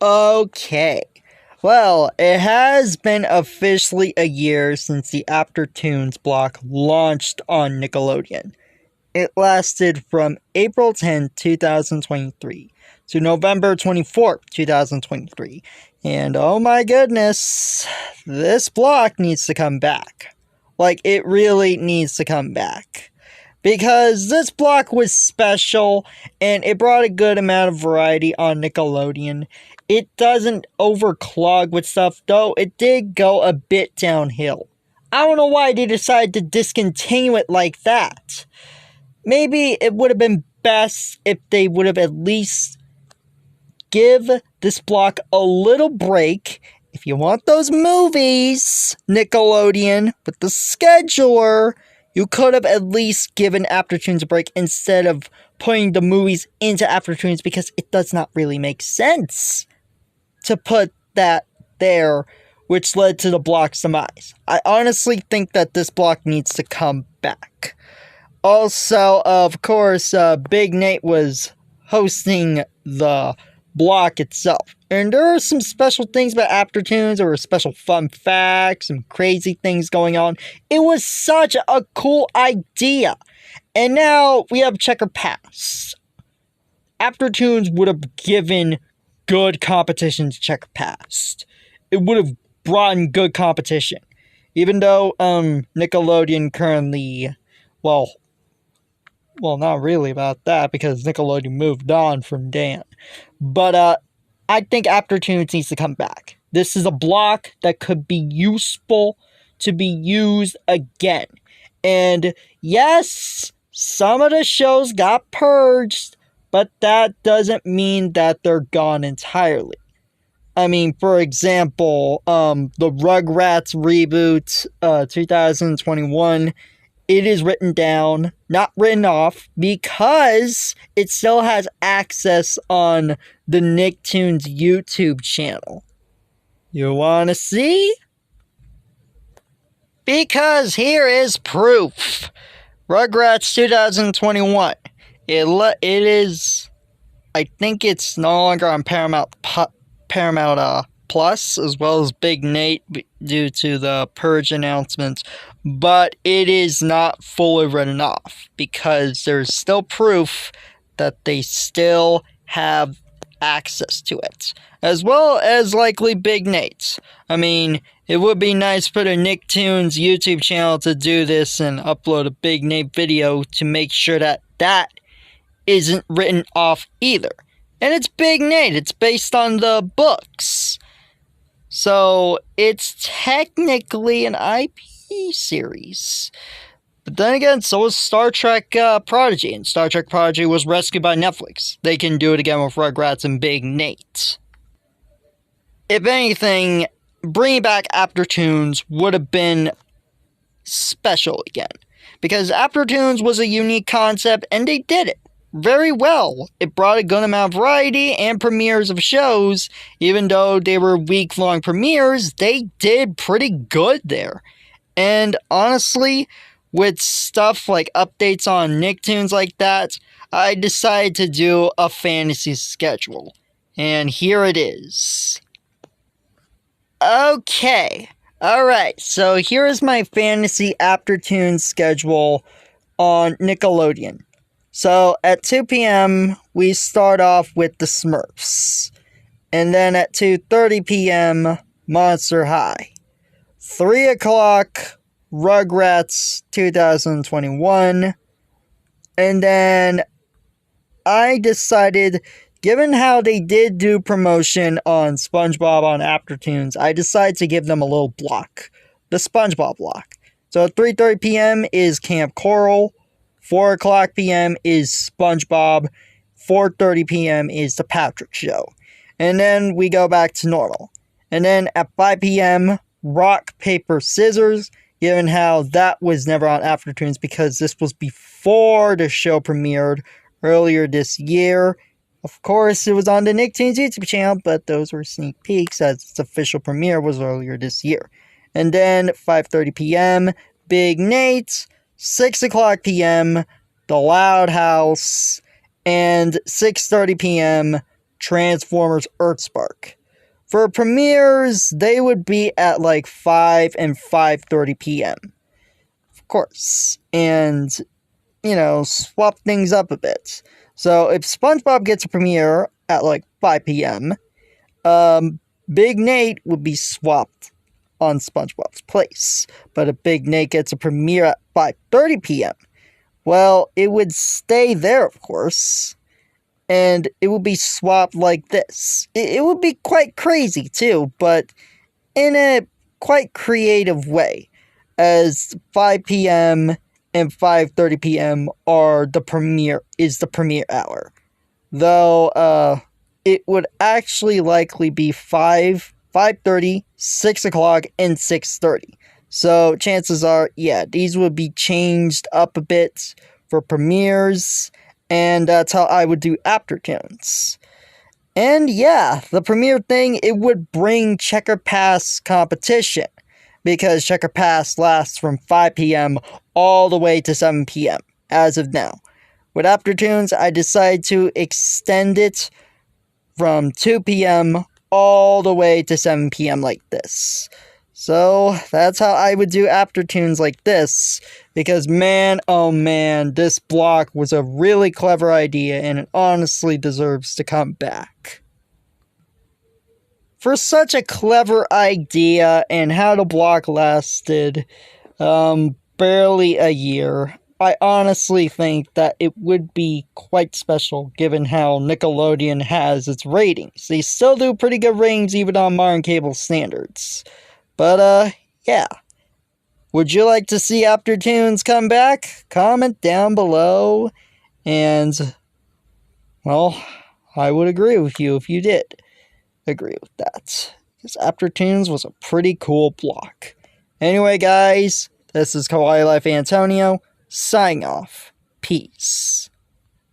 Okay. Well, it has been officially a year since the Aftertoons block launched on Nickelodeon. It lasted from April 10, 2023 to November 24th, 2023. And oh my goodness, this block needs to come back. Like, it really needs to come back. Because this block was special, and it brought a good amount of variety on Nickelodeon. It doesn't overclog with stuff, though it did go a bit downhill. I don't know why they decided to discontinue it like that. Maybe it would have been best if they would have at least give this block a little break. If you want those movies, Nickelodeon, with the scheduler, you could have at least given Aftertoons a break instead of putting the movies into Aftertoons, because it does not really make sense to put that there, which led to the block's demise. I honestly think that this block needs to come back. Also, of course, Big Nate was hosting the block itself. And there are some special things about Aftertoons. There were special fun facts and crazy things going on. It was such a cool idea. And now we have Checker Pass. Aftertoons would have given good competition to Checker Pass. It would have brought in good competition. Even though Nickelodeon currently, well, not really about that, because Nickelodeon moved on from Dan. But I think Aftertoons needs to come back. This is a block that could be useful to be used again. And yes, some of the shows got purged, but that doesn't mean that they're gone entirely. I mean, for example, the Rugrats reboot, 2021, it is written down, not written off, because it still has access on the Nicktoons YouTube channel. You wanna see? Because here is proof. Rugrats 2021. It is, I think it's no longer on Paramount Plus, as well as Big Nate due to the purge announcements, but it is not fully written off because there's still proof that they still have access to it, as well as likely Big Nate's. I mean, it would be nice for the Nicktoons YouTube channel to do this and upload a Big Nate video to make sure that that isn't written off either. And it's Big Nate, it's based on the books. So, it's technically an IP series. But then again, so is Star Trek Prodigy, and Star Trek Prodigy was rescued by Netflix. They can do it again with Rugrats and Big Nate. If anything, bringing back Aftertoons would have been special again. Because Aftertoons was a unique concept, and they did it very well. It brought a good amount of variety and premieres of shows. Even though they were week-long premieres, they did pretty good there. And honestly, with stuff like updates on Nicktoons like that, I decided to do a fantasy schedule. And here it is. Okay. Alright, so here is my fantasy Aftertoons schedule on Nickelodeon. So, at 2 p.m., we start off with the Smurfs. And then at 2:30 p.m., Monster High. 3 o'clock, Rugrats 2021. And then I decided, given how they did do promotion on SpongeBob on Aftertoons, I decided to give them a little block. The SpongeBob block. So at 3:30 p.m. is Camp Coral. 4 o'clock p.m. is SpongeBob. 4:30 p.m. is The Patrick Show. And then we go back to normal. And then at 5 p.m., Rock, Paper, Scissors, given how that was never on Aftertoons because this was before the show premiered earlier this year. Of course, it was on the Nicktoons YouTube channel, but those were sneak peeks as its official premiere was earlier this year. And then 5:30 p.m., Big Nate. 6 o'clock p.m., The Loud House, and 6:30 p.m., Transformers Earthspark. For premieres, they would be at like 5 and 5:30 p.m. Of course. And, swap things up a bit. So if SpongeBob gets a premiere at like 5 p.m., Big Nate would be swapped on SpongeBob's place. But if Big Nate gets a premiere at 5:30 p.m., well, it would stay there, of course. And it would be swapped like this. It would be quite crazy, too, but in a quite creative way, as 5 p.m. and 5:30 p.m. is the premiere hour. Though, it would actually likely be 5:30, 6 o'clock, and 6:30. So, chances are, yeah, these would be changed up a bit for premieres, and that's how I would do Aftertoons. And yeah, the premiere thing, it would bring Checker Pass competition, because Checker Pass lasts from 5 p.m. all the way to 7 p.m. as of now. With Aftertoons, I decided to extend it from 2 p.m. all the way to 7 p.m. like this. So, that's how I would do Aftertoons like this, because man, oh man, this block was a really clever idea, and it honestly deserves to come back. For such a clever idea, and how the block lasted, barely a year, I honestly think that it would be quite special given how Nickelodeon has its ratings. They still do pretty good ratings even on modern cable standards. But, yeah. Would you like to see Aftertoons come back? Comment down below. And, well, I would agree with you if you did agree with that. Because Aftertoons was a pretty cool block. Anyway, guys, this is Kawaii Life Antonio, signing off. Peace.